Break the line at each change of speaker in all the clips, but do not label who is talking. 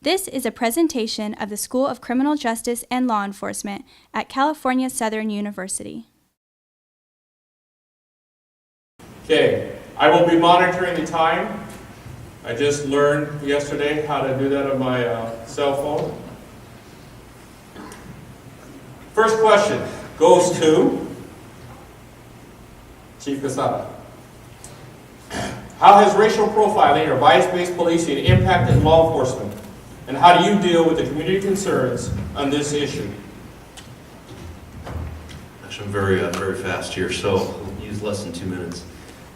This is a presentation of the School of Criminal Justice and Law Enforcement at California Southern University.
Okay, I will be monitoring the time. I just learned yesterday how to do that on my cell phone. First question goes to Chief Quesada. How has racial profiling or bias-based policing impacted law enforcement? And how do you deal with the community concerns on this issue?
Actually, I'm very fast here, so I'll use less than 2 minutes.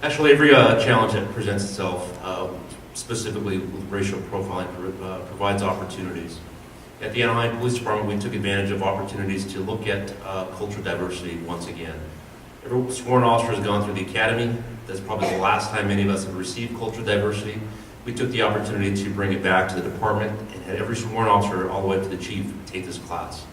Actually, every challenge that presents itself, specifically with racial profiling, provides opportunities. At the Anaheim Police Department, we took advantage of opportunities to look at cultural diversity once again. Every sworn officer has gone through the academy. That's probably the last time many of us have received cultural diversity. We took the opportunity to bring it back to the department and had every sworn officer, all the way up to the chief, take this class.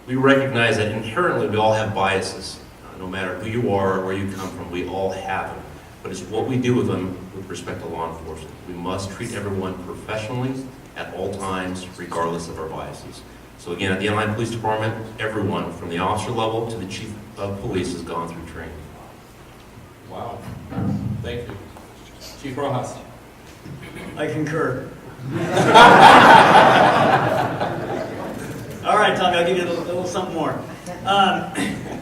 We recognize that inherently we all have biases. No matter who you are or where you come from, we all have them. But it's what we do with them with respect to law enforcement. We must treat everyone professionally at all times, regardless of our biases. So again, at the Anaheim Police Department, everyone from the officer level to the chief of police has gone through training.
Wow, thank you. Chief Rojas.
I concur. All right, Tommy, I'll give you a little something more.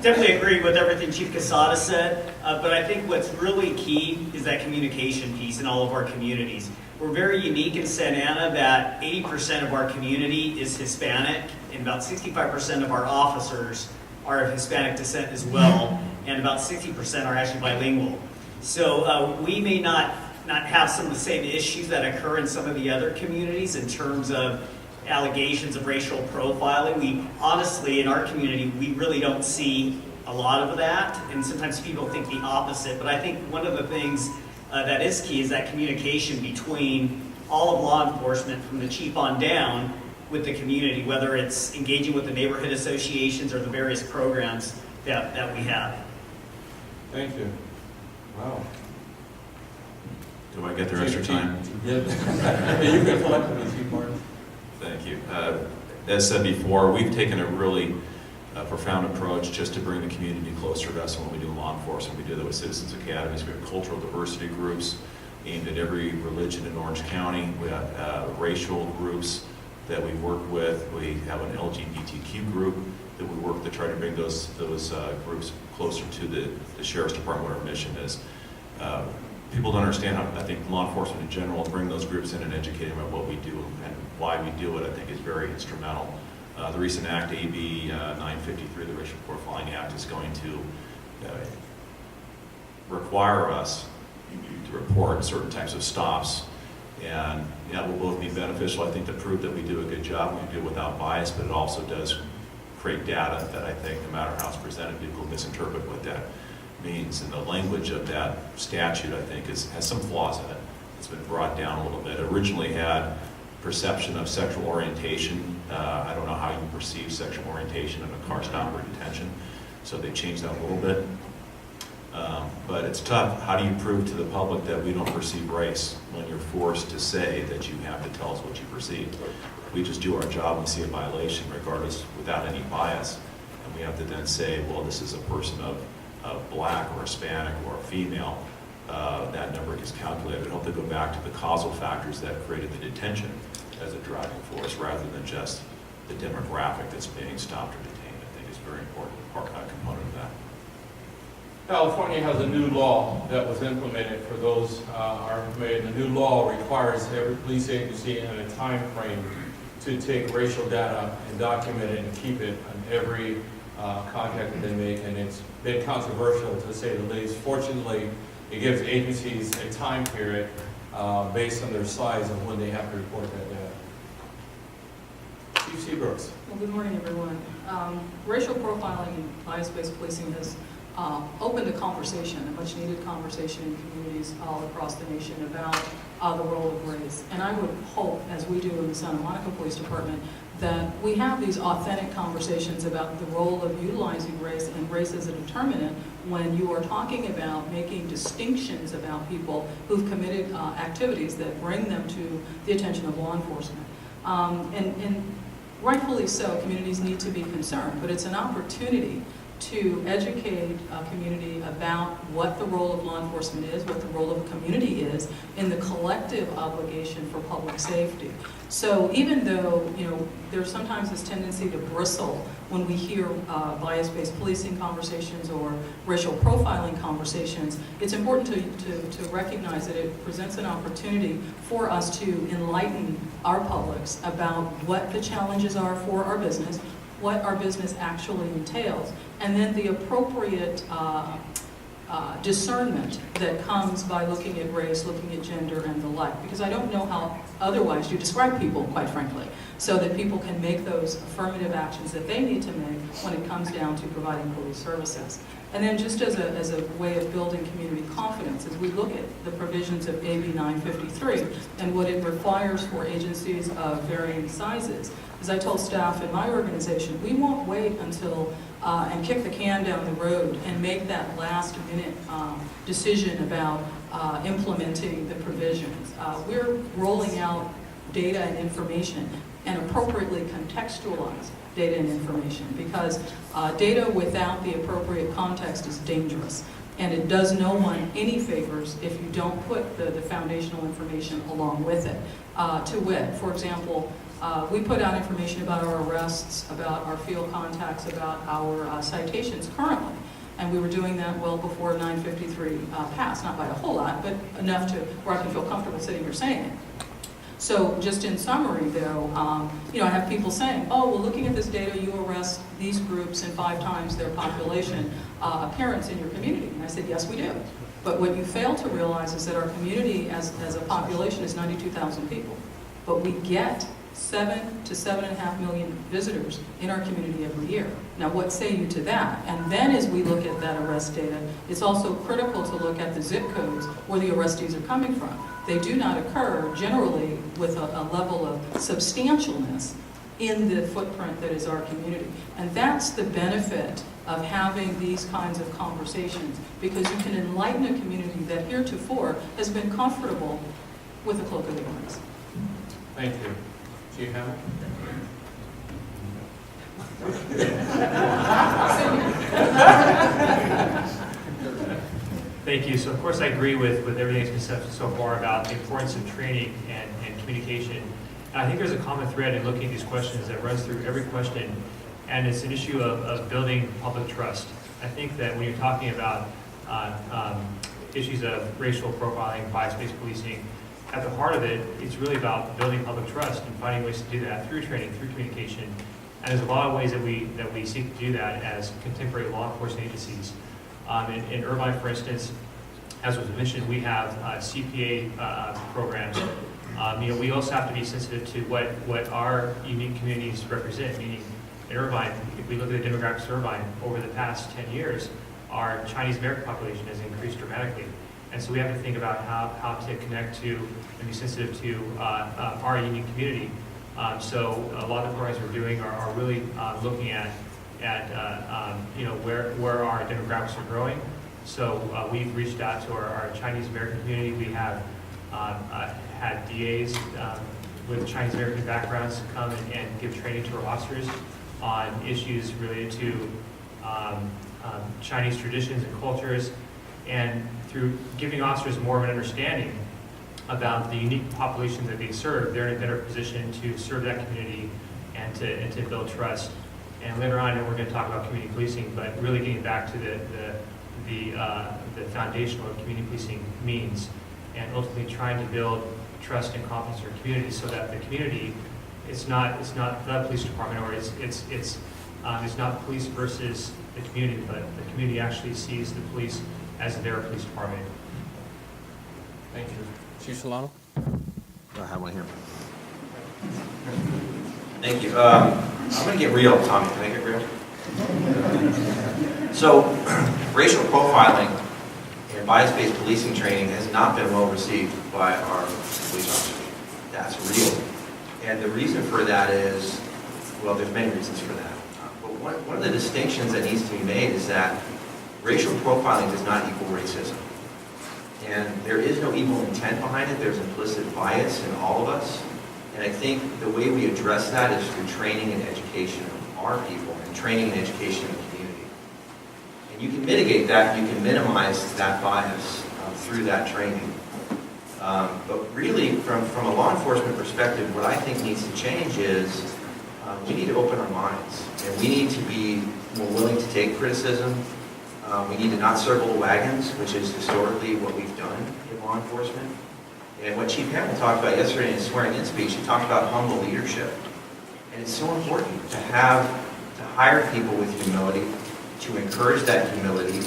Definitely agree with everything Chief Quesada said, but I think what's really key is that communication piece in all of our communities. We're very unique in Santa Ana that 80% of our community is Hispanic, and about 65% of our officers are of Hispanic descent as well, and about 60% are actually bilingual. So we may not have some of the same issues that occur in some of the other communities in terms of allegations of racial profiling. We honestly, in our community, we really don't see a lot of that, and sometimes people think the opposite. But I think one of the things that is key is that communication between all of law enforcement, from the chief on down, with the community, whether it's engaging with the neighborhood associations or the various programs that we have.
Thank you. Wow.
Do I get the extra time?
Yeah. You can collect me, Chief Martin.
Thank you. As said before, we've taken a really profound approach just to bring the community closer to us when we do law enforcement. We do that with Citizens Academies. We have cultural diversity groups aimed at every religion in Orange County. We have racial groups that we work with. We have an LGBTQ group that we work to try to bring those groups closer to the Sheriff's Department, where our mission is. People don't understand how, I think, law enforcement in general, bring those groups in and educate them about what we do and why we do it, I think, is very instrumental. The recent act, AB 953, the Racial Profiling Act, is going to require us to report certain types of stops. And that will both be beneficial, I think, to prove that we do a good job, we do it without bias, but it also does create data that I think, no matter how it's presented, people misinterpret what that means. And the language of that statute, I think, has some flaws in it. It's been brought down a little bit. It originally had perception of sexual orientation. I don't know how you perceive sexual orientation in a car stop or detention, so they changed that a little bit. But it's tough. How do you prove to the public that we don't perceive race when you're forced to say that you have to tell us what you perceive? We just do our job and see a violation regardless, without any bias, and we have to then say, well, this is a person of black or Hispanic or a female. That number gets calculated. We hope to go back to the causal factors that created the detention as a driving force, rather than just the demographic that's being stopped or detained. I think is a very important component of that.
California has a new law that was implemented. For those aren't familiar, the new law requires every police agency in a time frame to take racial data and document it and keep it on every contact that they make, and it's been controversial to say the least. Fortunately, it gives agencies a time period based on their size of when they have to report that data. Chief Seabrooks.
Well, good morning, everyone. Racial profiling and bias-based policing has opened a conversation, a much-needed conversation in communities all across the nation about the role of race. And I would hope, as we do in the Santa Monica Police Department, that we have these authentic conversations about the role of utilizing race and race as a determinant when you are talking about making distinctions about people who've committed activities that bring them to the attention of law enforcement. And rightfully so, communities need to be concerned, but it's an opportunity to educate a community about what the role of law enforcement is, what the role of a community is in the collective obligation for public safety. So even though, there's sometimes this tendency to bristle when we hear bias-based policing conversations or racial profiling conversations, it's important to recognize that it presents an opportunity for us to enlighten our publics about what the challenges are for our business, what our business actually entails, and then the appropriate discernment that comes by looking at race, looking at gender, and the like. Because I don't know how otherwise you describe people, quite frankly, so that people can make those affirmative actions that they need to make when it comes down to providing police services. And then just as a way of building community confidence, as we look at the provisions of AB 953 and what it requires for agencies of varying sizes, as I told staff in my organization, we won't wait until and kick the can down the road and make that last minute decision about implementing the provisions. We're rolling out data and information and appropriately contextualize data and information, because data without the appropriate context is dangerous. And it does no one any favors if you don't put the foundational information along with it. To wit, for example, we put out information about our arrests, about our field contacts, about our citations currently. And we were doing that well before 953 passed, not by a whole lot, but enough to where I can feel comfortable sitting here saying it. So just in summary, though, I have people saying, oh, well, looking at this data, you arrest these groups and 5 times their population appearance in your community. And I said, yes, we do. But what you fail to realize is that our community as a population is 92,000 people. But we get 7 to 7.5 million visitors in our community every year. Now, what say you to that? And then as we look at that arrest data, it's also critical to look at the zip codes where the arrestees are coming from. They do not occur generally with a level of substantialness in the footprint that is our community. And that's the benefit of having these kinds of conversations, because you can enlighten a community that heretofore has been comfortable with a cloak of ignorance.
Thank you. Chief Hammond?
Thank you. So of course I agree with everything that's been said so far about the importance of training and communication. And I think there's a common thread in looking at these questions that runs through every question, and it's an issue of building public trust. I think that when you're talking about issues of racial profiling, bias-based policing, at the heart of it, it's really about building public trust and finding ways to do that through training, through communication. And there's a lot of ways that we seek to do that as contemporary law enforcement agencies. In Irvine, for instance, as was mentioned, we have CPA programs. We also have to be sensitive to what our unique communities represent, meaning in Irvine, if we look at the demographics of Irvine, over the past 10 years, our Chinese American population has increased dramatically. And so we have to think about how to connect to and be sensitive to our unique community. So a lot of the programs we're doing are really looking at where our demographics are growing. So we've reached out to our Chinese American community. We have had DAs with Chinese American backgrounds come and give training to our officers on issues related to Chinese traditions and cultures, and through giving officers more of an understanding about the unique population that they serve, they're in a better position to serve that community and to build trust. And later on, we're going to talk about community policing, but really getting back to the foundation of what community policing means, and ultimately trying to build trust and confidence in our community, so that the community, it's not the police department, or it's not police versus the community, but the community actually sees the police as their police department.
Thank you. Chief Solano?
I have one here. Thank you. I'm going to get real, Tommy. Can I get real? So, racial profiling and bias-based policing training has not been well received by our police officers. That's real. And the reason for that is, well, there's many reasons for that. But one of the distinctions that needs to be made is that racial profiling does not equal racism. And there is no evil intent behind it. There's implicit bias in all of us. And I think the way we address that is through training and education of our people and training and education of the community. And you can mitigate that, you can minimize that bias through that training. But really, from a law enforcement perspective, what I think needs to change is we need to open our minds, and we need to be more willing to take criticism. We need to not circle the wagons, which is historically what we've done in law enforcement. And what Chief Hamill talked about yesterday in his swearing-in speech, he talked about humble leadership. And it's so important to hire people with humility, to encourage that humility,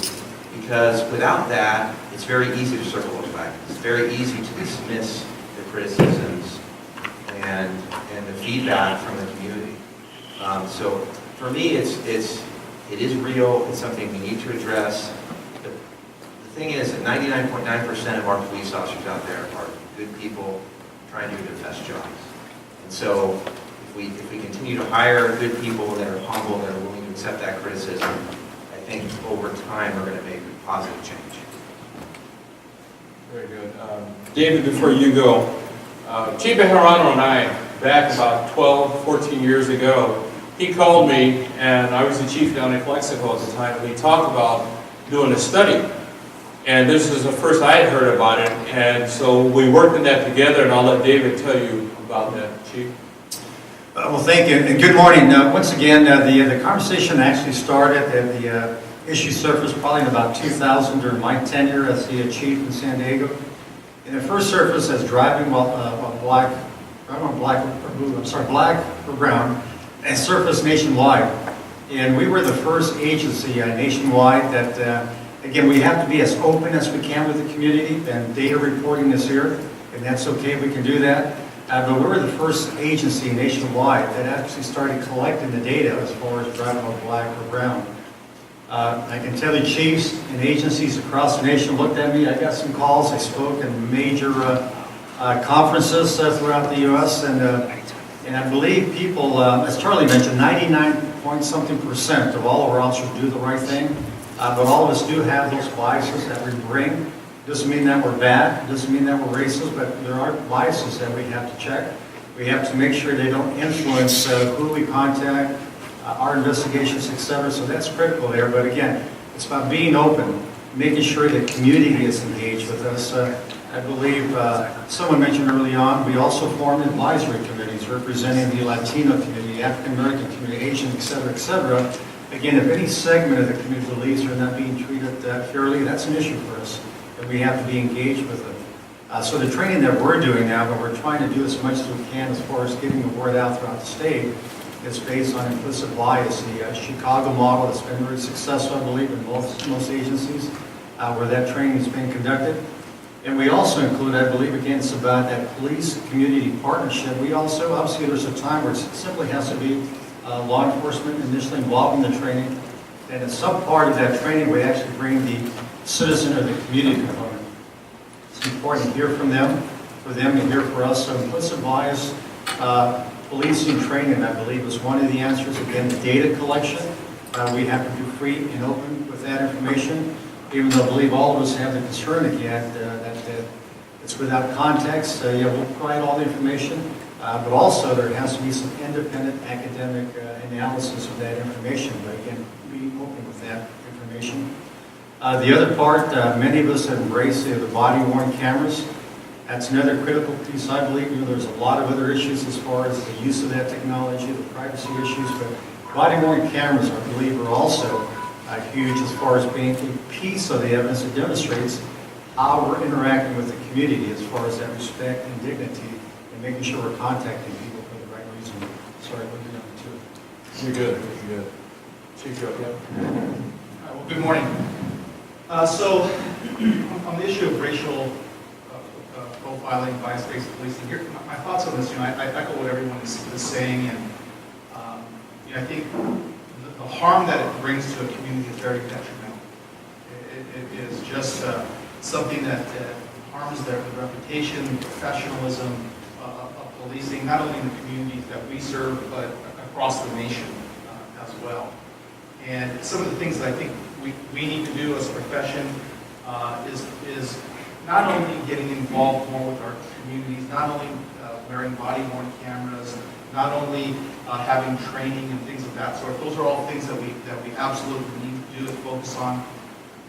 because without that, it's very easy to circle those wagons. It's very easy to dismiss the criticisms and the feedback from the community. So for me, it is real. It's something we need to address. The thing is that 99.9% of our police officers out there are good people trying to do their best jobs. And so if we continue to hire good people that are humble, that are willing to accept that criticism, I think over time we're going to make a positive change.
Very good. David, before you go, Chief Bejarano and I, back about 12, 14 years ago, he called me, and I was the chief down in Calexico at the time, and we talked about doing a study. And this is the first I had heard about it, and so we worked on that together, and I'll let David tell you about that, Chief.
Well, thank you, and good morning. Once again, the conversation actually started at the issue surfaced probably in about 2000 during my tenure as the chief in San Diego. And it first surfaced as driving while black or brown, and surfaced nationwide. And we were the first agency nationwide that, again, we have to be as open as we can with the community, and data reporting is here, and that's okay, we can do that. But we were the first agency nationwide that actually started collecting the data as far as driving while black or brown. I can tell you chiefs and agencies across the nation looked at me. I got some calls. I spoke in major conferences throughout the U.S. And I believe people, as Charlie mentioned, 99-point-something% of all of our officers do the right thing. But all of us do have those biases that we bring. Doesn't mean that we're bad. Doesn't mean that we're racist. But there are biases that we have to check. We have to make sure they don't influence who we contact, our investigations, etc. So that's critical there. But again, it's about being open, making sure the community is engaged with us. I believe someone mentioned early on, we also formed advisory committees representing the Latino community, African American community, Asian, etc., etc. Again, if any segment of the community believes they're not being treated fairly, that's an issue for us, and we have to be engaged with them. So the training that we're doing now, but we're trying to do as much as we can as far as getting the word out throughout the state, is based on implicit bias. The Chicago model has been very successful, I believe, in most agencies where that training is being conducted. And we also include, I believe, again, it's about that police-community partnership. We also, obviously, there's a time where it simply has to be law enforcement initially involved in the training. And in some part of that training, we actually bring the citizen or the community component. It's important to hear from them, for them to hear for us. So implicit bias, policing training, I believe, is one of the answers. Again, data collection. We have to be free and open with that information, even though I believe all of us have the concern again that it's without context. We'll provide all the information, but also there has to be some independent academic analysis of that information. But again, be open with that information. The other part, many of us have embraced the body-worn cameras. That's another critical piece, I believe. There's a lot of other issues as far as the use of that technology, the privacy issues, but body-worn cameras, I believe, are also huge as far as being a piece of the evidence that demonstrates how we're interacting with the community as far as that respect and dignity and making sure we're contacting people for the right reason. Sorry, what are you doing too?
You're good. You're good. Chief, go ahead.
Well, good morning. So, on the issue of racial profiling, bias-based policing, here, my thoughts on this, I echo what everyone is saying, and I think the harm that it brings to a community is very detrimental. It is just something that harms their reputation, professionalism of policing, not only in the communities that we serve, but across the nation as well. And some of the things that I think we need to do as a profession is not only getting involved more with our communities, not only wearing body-worn cameras, not only having training and things of that sort. Those are all things that we absolutely need to do and focus on.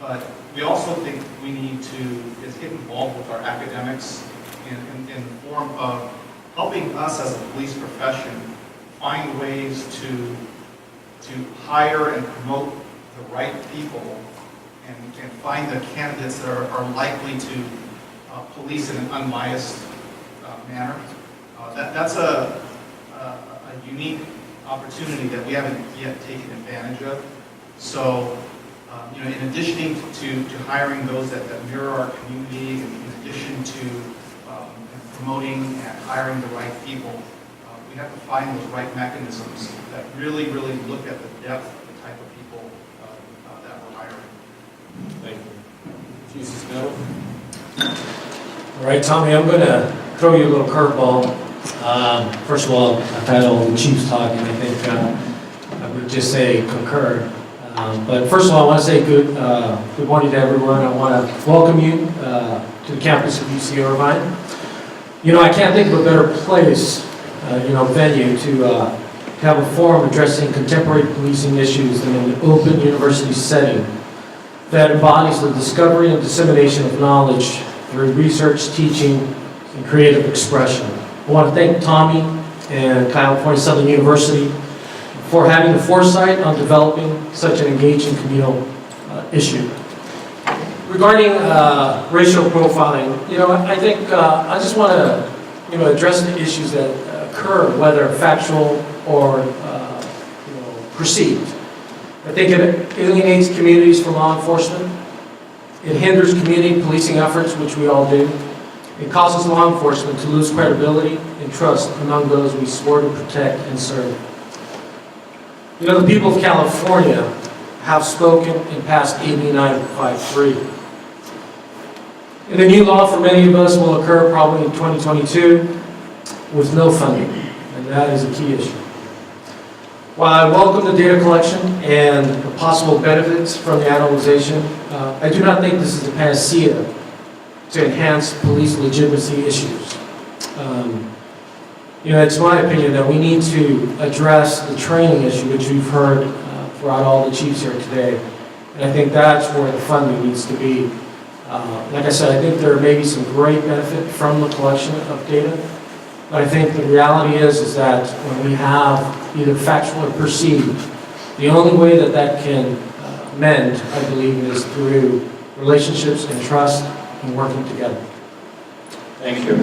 But we also think we need to get involved with our academics in the form of helping us as a police profession find ways to hire and promote the right people and find the candidates that are likely to police in an unbiased manner. That's a unique opportunity that we haven't yet taken advantage of. So, in addition to hiring those that mirror our community, and in addition to promoting and hiring the right people, we have to find those right mechanisms that really look at the depth of the type of people that we're hiring.
Thank you. Chief Cisnello?
All right, Tommy, I'm going to throw you a little curveball. First of all, I've had all the chiefs talking. I think I would just say concur. But first of all, I want to say good morning to everyone. I want to welcome you to the campus of UC Irvine. I can't think of a better place, venue to have a forum addressing contemporary policing issues than an open university setting that embodies the discovery and dissemination of knowledge through research, teaching, and creative expression. I want to thank Tommy and California Southern University for having the foresight on developing such an engaging communal issue. Regarding racial profiling, I think I just want to, address the issues that occur, whether factual or, perceived. I think it alienates communities from law enforcement. It hinders community policing efforts, which we all do. It causes law enforcement to lose credibility and trust among those we swore to protect and serve. The people of California have spoken and passed AB 953. And the new law for many of us will occur probably in 2022 with no funding, and that is a key issue. While I welcome the data collection and the possible benefits from the analyzation, I do not think this is a panacea to enhance police legitimacy issues. It's my opinion that we need to address the training issue, which we've heard throughout all the chiefs here today. And I think that's where the funding needs to be. Like I said, I think there may be some great benefit from the collection of data. But I think the reality is that when we have either factual or perceived, the only way that can mend, I believe, is through relationships and trust and working together.
Thank you.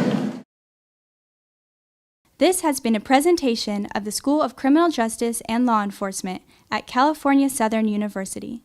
This has been a presentation of the School of Criminal Justice and Law Enforcement at California Southern University.